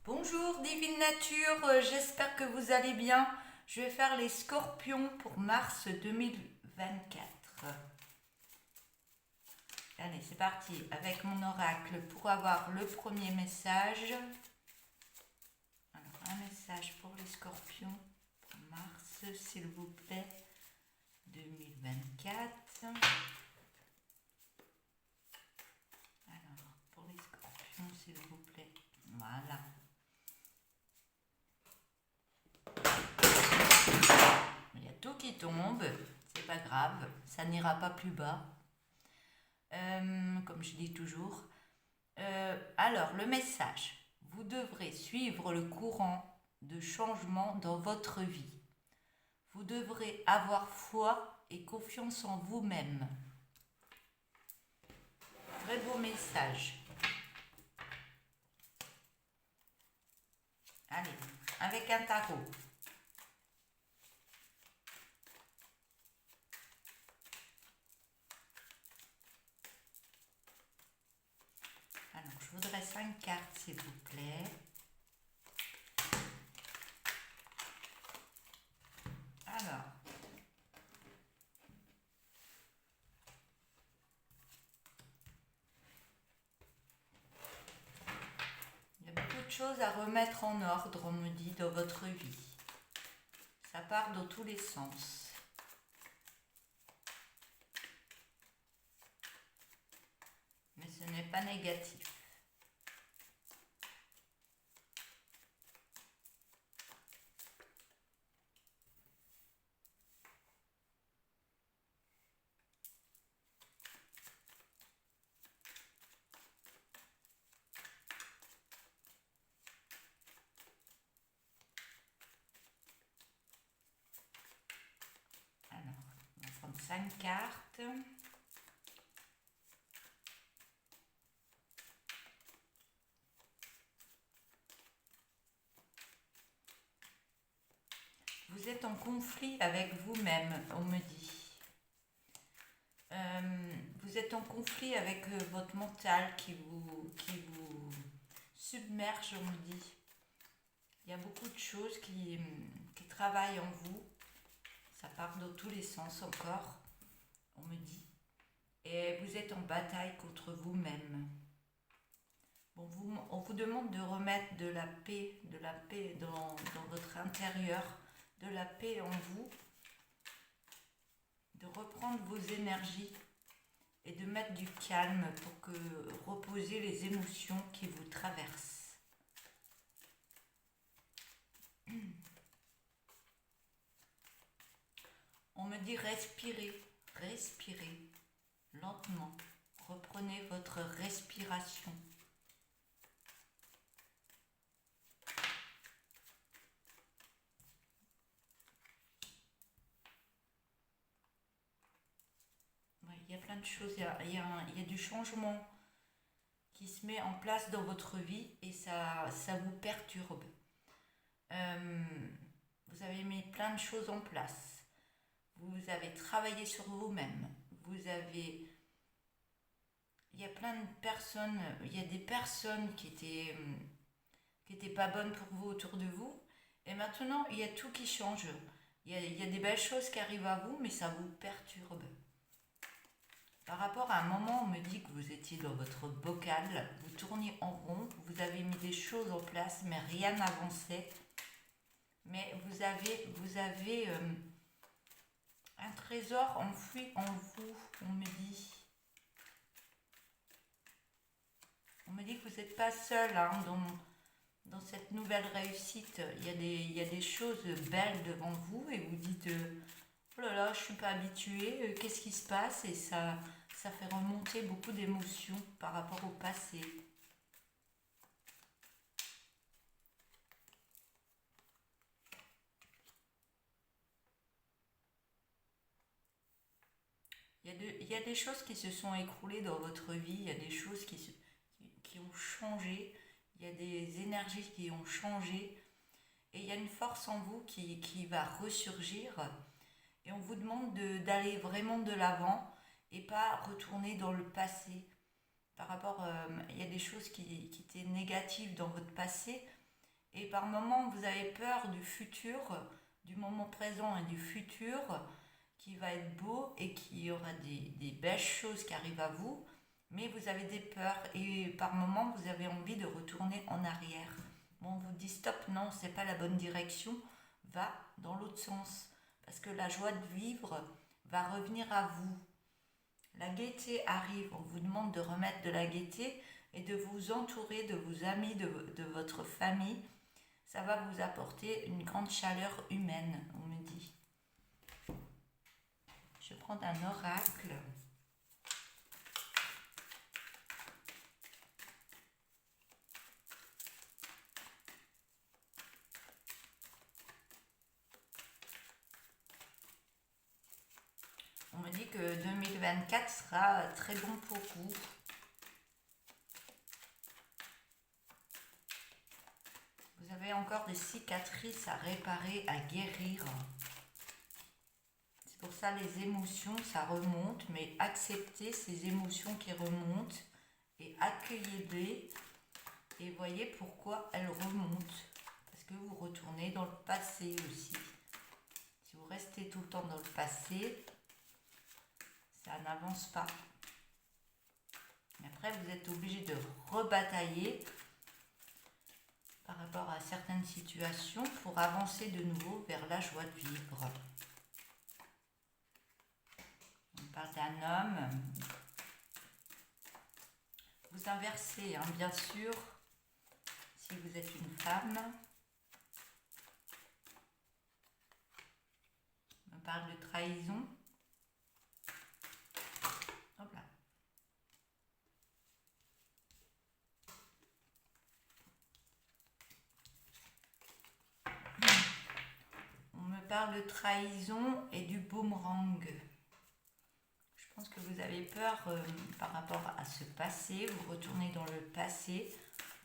Bonjour Divine Nature, j'espère que vous allez bien. Je vais faire les scorpions pour mars 2024. Allez, c'est parti avec mon oracle pour avoir le premier message. Alors, un message pour les scorpions pour mars, s'il vous plaît, 2024. Alors, pour les scorpions, s'il vous plaît. Voilà. Il y a tout qui tombe, c'est pas grave, ça n'ira pas plus bas. Comme je dis toujours. Alors, le message. Vous devrez suivre le courant de changement dans votre vie. Vous devrez avoir foi et confiance en vous-même. Très beau message. Allez, avec un tarot. Alors, je voudrais 5 cartes, s'il vous plaît. Alors, il y a beaucoup de choses à remettre en ordre, on me dit, dans votre vie. Ça part dans tous les sens. Mais ce n'est pas négatif. Alors, on va prendre 5 cartes. Vous êtes en conflit avec vous-même, on me dit. Vous êtes en conflit avec votre mental qui vous submerge, on me dit. Il y a beaucoup de choses qui travaillent en vous. Ça part dans tous les sens encore, on me dit. Et vous êtes en bataille contre vous-même. Bon, on vous demande de remettre de la paix dans votre intérieur, de la paix en vous, de reprendre vos énergies et de mettre du calme pour reposer les émotions qui vous traversent. On me dit respirez, respirez lentement. Reprenez votre respiration. Il y a plein de choses, il y a du changement qui se met en place dans votre vie et ça vous perturbe. Vous avez mis plein de choses en place. Vous avez travaillé sur vous-même. Il y a plein de personnes, il y a des personnes qui étaient pas bonnes pour vous autour de vous. Et maintenant, il y a tout qui change. Il y a des belles choses qui arrivent à vous, mais ça vous perturbe. Par rapport à un moment, on me dit que vous étiez dans votre bocal, vous tourniez en rond, vous avez mis des choses en place, mais rien n'avançait. Mais vous avez un trésor enfoui en vous, on me dit. On me dit que vous n'êtes pas seul hein, dans cette nouvelle réussite. Il y a des choses belles devant vous et vous dites oh là là, je ne suis pas habituée, qu'est-ce qui se passe? Et ça fait remonter beaucoup d'émotions par rapport au passé. Il y a des choses qui se sont écroulées dans votre vie, il y a des choses qui ont changé, il y a des énergies qui ont changé et il y a une force en vous qui va ressurgir et on vous demande d'aller vraiment de l'avant et pas retourner dans le passé. Par rapport, il y a des choses qui étaient négatives dans votre passé Et par moments, vous avez peur du futur, du moment présent et du futur, qui va être beau et qui y aura des belles choses qui arrivent à vous, mais vous avez des peurs et par moments, vous avez envie de retourner en arrière. Bon, on vous dit stop, non, c'est pas la bonne direction, va dans l'autre sens, parce que la joie de vivre va revenir à vous. La gaieté arrive, on vous demande de remettre de la gaieté et de vous entourer de vos amis, de votre famille. Ça va vous apporter une grande chaleur humaine, on me dit. Je vais prendre un oracle. On me dit que 2024 sera très bon pour vous. Vous avez encore des cicatrices à réparer, à guérir. C'est pour ça les émotions, ça remonte, mais acceptez ces émotions qui remontent et accueillez-les et voyez pourquoi elles remontent. Parce que vous retournez dans le passé aussi. Si vous restez tout le temps dans le passé, ça n'avance pas. Mais après, vous êtes obligé de rebatailler par rapport à certaines situations pour avancer de nouveau vers la joie de vivre. On parle d'un homme. Vous inversez, hein, bien sûr, si vous êtes une femme. On parle de trahison. Hop là. On me parle de trahison et du boomerang. Je pense que vous avez peur par rapport à ce passé. Vous retournez dans le passé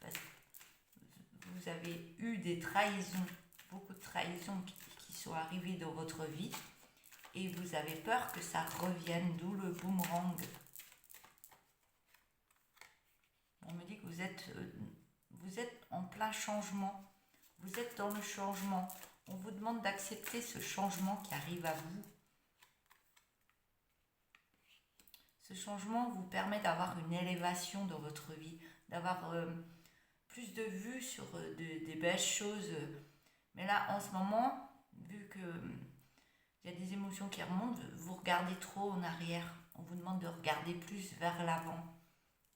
parce que vous avez eu des trahisons, beaucoup de trahisons qui sont arrivées dans votre vie et vous avez peur que ça revienne, d'où le boomerang. On me dit que vous êtes en plein changement. Vous êtes dans le changement. On vous demande d'accepter ce changement qui arrive à vous. Ce changement vous permet d'avoir une élévation dans votre vie, d'avoir plus de vue sur des belles choses. Mais là, en ce moment, vu qu'il y a des émotions qui remontent, vous regardez trop en arrière. On vous demande de regarder plus vers l'avant.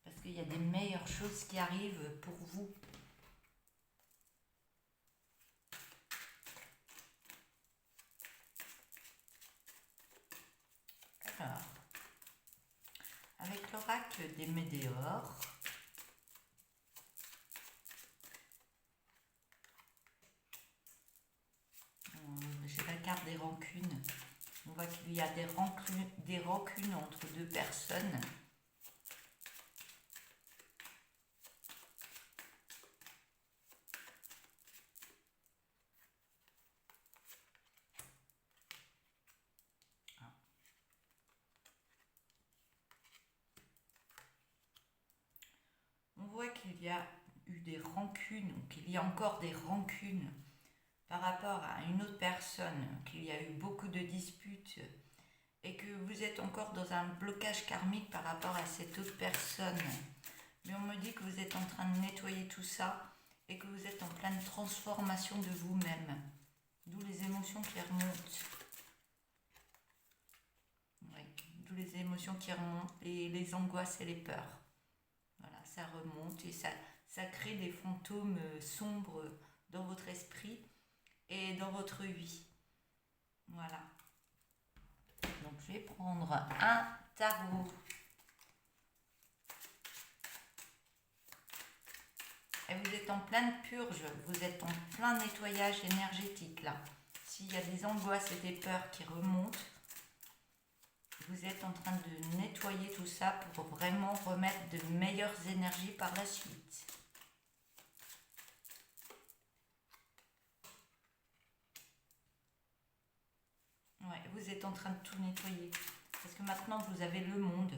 Parce qu'il y a des meilleures choses qui arrivent pour vous. Alors, avec l'oracle des météores, j'ai la carte des rancunes. On voit qu'il y a des rancunes entre deux personnes. On voit qu'il y a eu des rancunes, ou qu'il y a encore des rancunes par rapport à une autre personne, qu'il y a eu beaucoup de disputes et que vous êtes encore dans un blocage karmique par rapport à cette autre personne. Mais on me dit que vous êtes en train de nettoyer tout ça et que vous êtes en pleine transformation de vous-même. D'où les émotions qui remontent. Oui, d'où les émotions qui remontent, les angoisses et les peurs. Voilà, ça remonte et ça crée des fantômes sombres dans votre esprit et dans votre vie. Voilà. Donc je vais prendre un tarot. Et vous êtes en pleine purge, vous êtes en plein nettoyage énergétique là. S'il y a des angoisses et des peurs qui remontent, vous êtes en train de nettoyer tout ça pour vraiment remettre de meilleures énergies par la suite. Ouais, vous êtes en train de tout nettoyer. Parce que maintenant, vous avez le monde.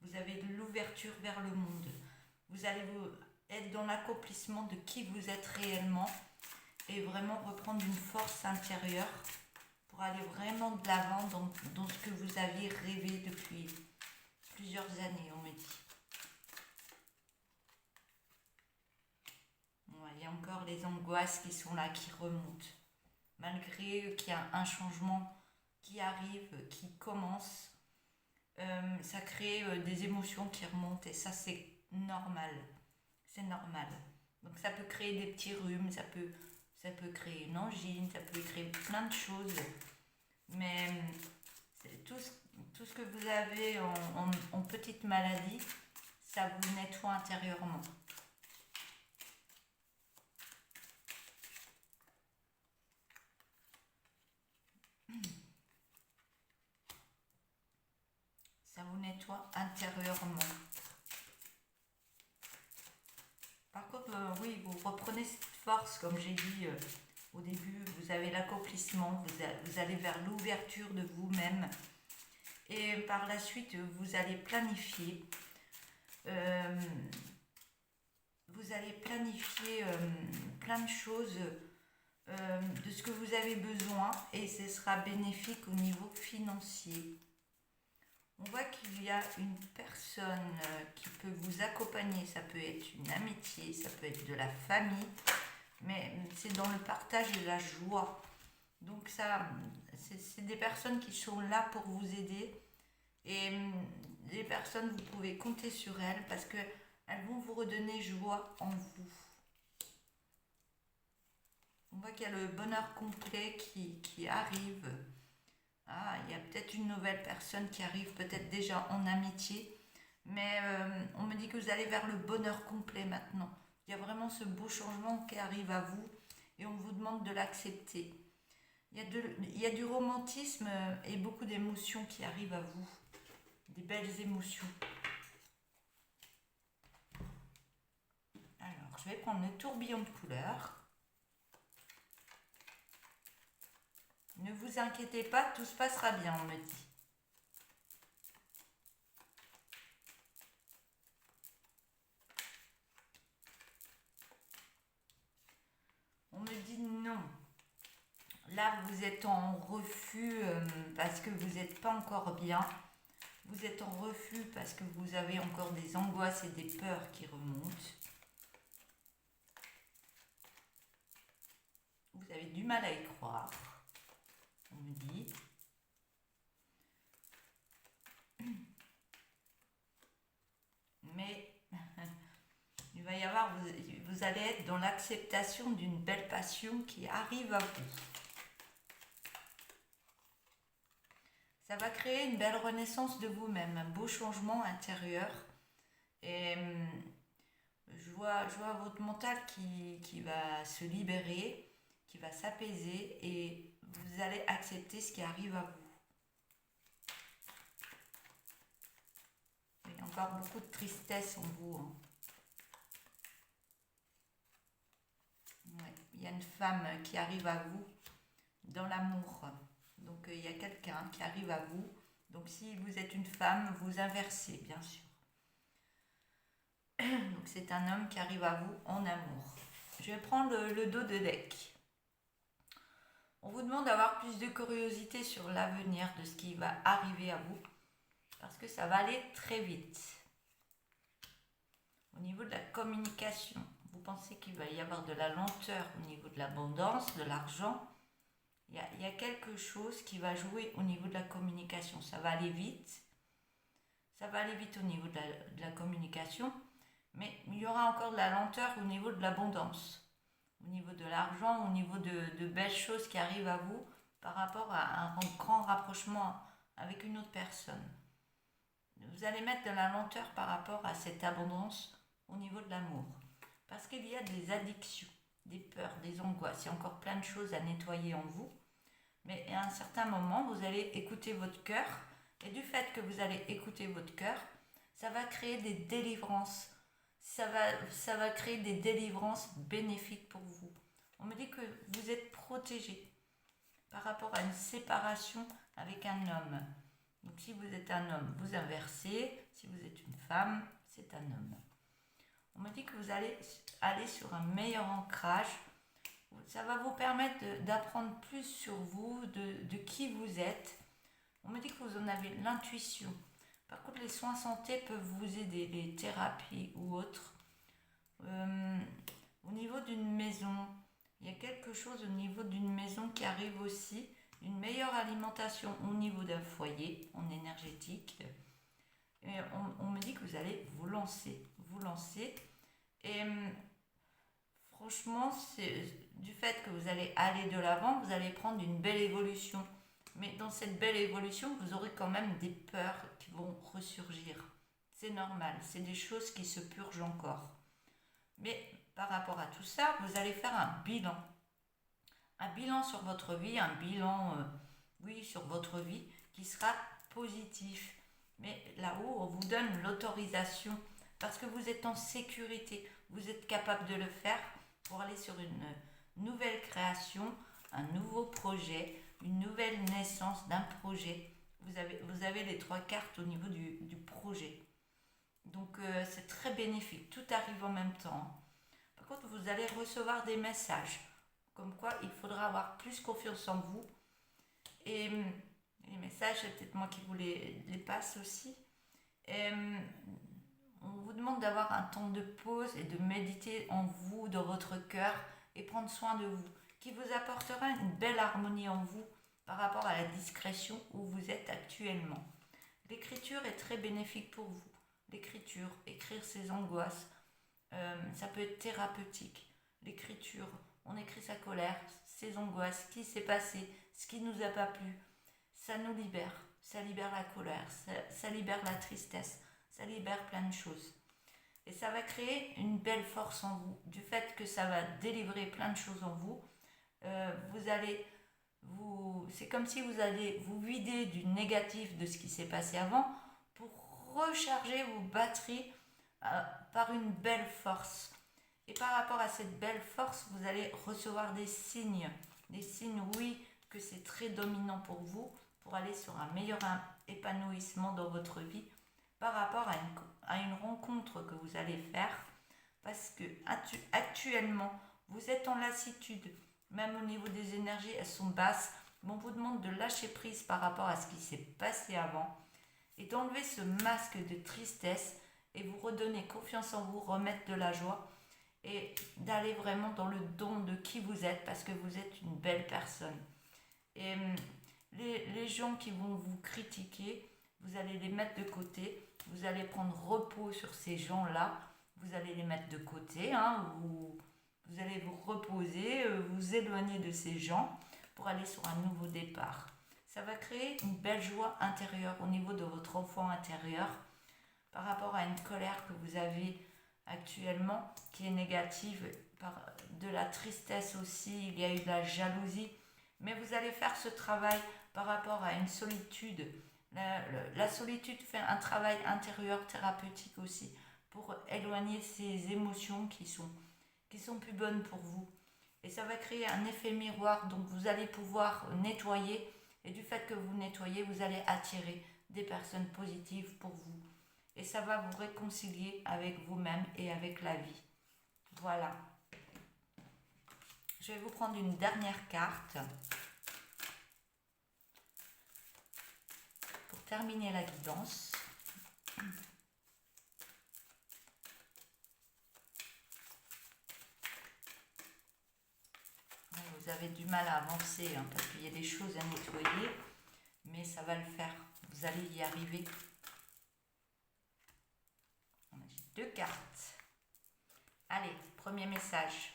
Vous avez de l'ouverture vers le monde. Vous allez être dans l'accomplissement de qui vous êtes réellement et vraiment reprendre une force intérieure pour aller vraiment de l'avant dans ce que vous aviez rêvé depuis plusieurs années, on me dit. Ouais, il y a encore les angoisses qui sont là, qui remontent. Malgré qu'il y a un changement qui arrive, qui commence, ça crée des émotions qui remontent et ça c'est normal. C'est normal. Donc ça peut créer des petits rhumes, ça peut créer une angine, ça peut créer plein de choses. Mais tout ce que vous avez en petite maladie, ça vous nettoie intérieurement. Ça vous nettoie intérieurement. Par contre, oui, vous reprenez cette force, comme j'ai dit au début, vous avez l'accomplissement, vous allez vers l'ouverture de vous-même. Et par la suite, vous allez planifier. Plein de choses de ce que vous avez besoin et ce sera bénéfique au niveau financier. On voit qu'il y a une personne qui peut vous accompagner, ça peut être une amitié, ça peut être de la famille, mais c'est dans le partage de la joie. Donc ça, c'est des personnes qui sont là pour vous aider et les personnes, vous pouvez compter sur elles parce qu'elles vont vous redonner joie en vous. On voit qu'il y a le bonheur complet qui arrive. Ah, il y a peut-être une nouvelle personne qui arrive, peut-être déjà en amitié. Mais on me dit que vous allez vers le bonheur complet maintenant. Il y a vraiment ce beau changement qui arrive à vous et on vous demande de l'accepter. Il y a du romantisme et beaucoup d'émotions qui arrivent à vous. Des belles émotions. Alors, je vais prendre le tourbillon de couleurs. Ne vous inquiétez pas, tout se passera bien, on me dit. On me dit non. Là, vous êtes en refus parce que vous n'êtes pas encore bien. Vous êtes en refus parce que vous avez encore des angoisses et des peurs qui remontent. Vous avez du mal à y croire, on me dit. Mais il va y avoir, vous allez être dans l'acceptation d'une belle passion qui arrive à vous. Ça va créer une belle renaissance de vous-même, un beau changement intérieur. Et je vois votre mental qui va se libérer, qui va s'apaiser et vous allez accepter ce qui arrive à vous. Il y a encore beaucoup de tristesse en vous. Hein. Ouais. Il y a une femme qui arrive à vous dans l'amour. Donc il y a quelqu'un qui arrive à vous. Donc si vous êtes une femme, vous inversez, bien sûr. Donc c'est un homme qui arrive à vous en amour. Je vais prendre le dos de deck. On vous demande d'avoir plus de curiosité sur l'avenir, de ce qui va arriver à vous. Parce que ça va aller très vite. Au niveau de la communication, vous pensez qu'il va y avoir de la lenteur au niveau de l'abondance, de l'argent. Il y a quelque chose qui va jouer au niveau de la communication. Ça va aller vite. Ça va aller vite au niveau de la communication. Mais il y aura encore de la lenteur au niveau de l'abondance. Au niveau de l'argent, au niveau de belles choses qui arrivent à vous par rapport à un grand rapprochement avec une autre personne. Vous allez mettre de la lenteur par rapport à cette abondance au niveau de l'amour. Parce qu'il y a des addictions, des peurs, des angoisses. Il y a encore plein de choses à nettoyer en vous. Mais à un certain moment, vous allez écouter votre cœur. Et du fait que vous allez écouter votre cœur, ça va créer des délivrances. Ça va créer des délivrances bénéfiques pour vous. On me dit que vous êtes protégé par rapport à une séparation avec un homme. Donc si vous êtes un homme, vous inversez. Si vous êtes une femme, c'est un homme. On me dit que vous allez aller sur un meilleur ancrage. Ça va vous permettre d'apprendre plus sur vous, de qui vous êtes. On me dit que vous en avez l'intuition. Par contre, les soins santé peuvent vous aider, les thérapies ou autres. Au niveau d'une maison, il y a quelque chose au niveau d'une maison qui arrive aussi. Une meilleure alimentation au niveau d'un foyer, en énergétique. Et on me dit que vous allez vous lancer. Et franchement, du fait que vous allez aller de l'avant, vous allez prendre une belle évolution. Mais dans cette belle évolution, vous aurez quand même des peurs qui vont ressurgir. C'est normal, c'est des choses qui se purgent encore. Mais par rapport à tout ça, vous allez faire un bilan. Un bilan sur votre vie, un bilan, oui, sur votre vie qui sera positif. Mais là-haut, on vous donne l'autorisation parce que vous êtes en sécurité. Vous êtes capable de le faire pour aller sur une nouvelle création, un nouveau projet, une nouvelle naissance d'un projet. Vous avez les 3 cartes au niveau du projet. Donc c'est très bénéfique, tout arrive en même temps. Par contre, vous allez recevoir des messages, comme quoi il faudra avoir plus confiance en vous. Et les messages, c'est peut-être moi qui vous les passe aussi. Et, on vous demande d'avoir un temps de pause et de méditer en vous, dans votre cœur, et prendre soin de vous, qui vous apportera une belle harmonie en vous par rapport à la discrétion où vous êtes actuellement. L'écriture est très bénéfique pour vous. L'écriture, écrire ses angoisses, ça peut être thérapeutique. L'écriture, on écrit sa colère, ses angoisses, ce qui s'est passé, ce qui ne nous a pas plu. Ça nous libère, ça libère la colère, ça libère la tristesse, ça libère plein de choses. Et ça va créer une belle force en vous. Du fait que ça va délivrer plein de choses en vous, c'est comme si vous allez vous vider du négatif de ce qui s'est passé avant pour recharger vos batteries par une belle force. Et par rapport à cette belle force, vous allez recevoir des signes, oui, que c'est très dominant pour vous, pour aller sur un meilleur épanouissement dans votre vie par rapport à une rencontre que vous allez faire, parce que actuellement, vous êtes en lassitude, même au niveau des énergies, elles sont basses. On vous demande de lâcher prise par rapport à ce qui s'est passé avant et d'enlever ce masque de tristesse et vous redonner confiance en vous, remettre de la joie et d'aller vraiment dans le don de qui vous êtes, parce que vous êtes une belle personne. Et les gens qui vont vous critiquer, vous allez les mettre de côté, vous allez prendre repos sur ces gens-là, vous allez les mettre de côté, vous allez vous reposer, vous éloigner de ces gens pour aller sur un nouveau départ. Ça va créer une belle joie intérieure au niveau de votre enfant intérieur par rapport à une colère que vous avez actuellement qui est négative, de la tristesse aussi, il y a eu de la jalousie, mais vous allez faire ce travail par rapport à une solitude. La solitude fait un travail intérieur thérapeutique aussi pour éloigner ces émotions qui sont plus bonnes pour vous. Et ça va créer un effet miroir, donc vous allez pouvoir nettoyer, et du fait que vous nettoyez, vous allez attirer des personnes positives pour vous. Et ça va vous réconcilier avec vous-même et avec la vie. Voilà. Je vais vous prendre une dernière carte pour terminer la guidance. Vous avez du mal à avancer parce qu'il y a des choses à nettoyer, mais ça va le faire. Vous allez y arriver. J'ai 2 cartes. Allez, premier message.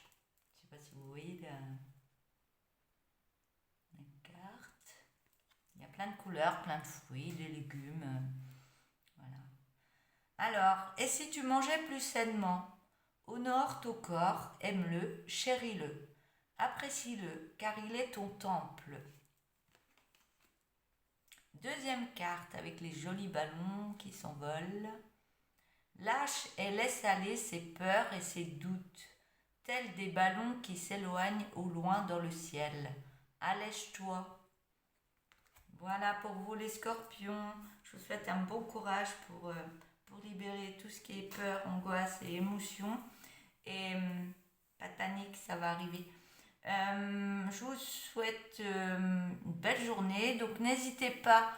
Je ne sais pas si vous voyez la carte. Il y a plein de couleurs, plein de fruits, des légumes. Voilà. Alors, et si tu mangeais plus sainement? Honore ton corps, aime-le, chéris-le. Apprécie-le, car il est ton temple. Deuxième carte avec les jolis ballons qui s'envolent. Lâche et laisse aller ses peurs et ses doutes, tels des ballons qui s'éloignent au loin dans le ciel. Allège-toi. Voilà pour vous les scorpions. Je vous souhaite un bon courage pour libérer tout ce qui est peur, angoisse et émotion. Et pas de panique, ça va arriver. Je vous souhaite une belle journée. Donc n'hésitez pas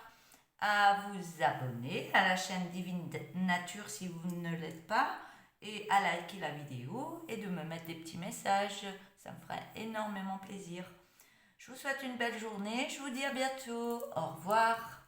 à vous abonner à la chaîne Divine Nature si vous ne l'êtes pas, et à liker la vidéo et de me mettre des petits messages. Ça me ferait énormément plaisir. Je vous souhaite une belle journée. Je vous dis à bientôt. Au revoir.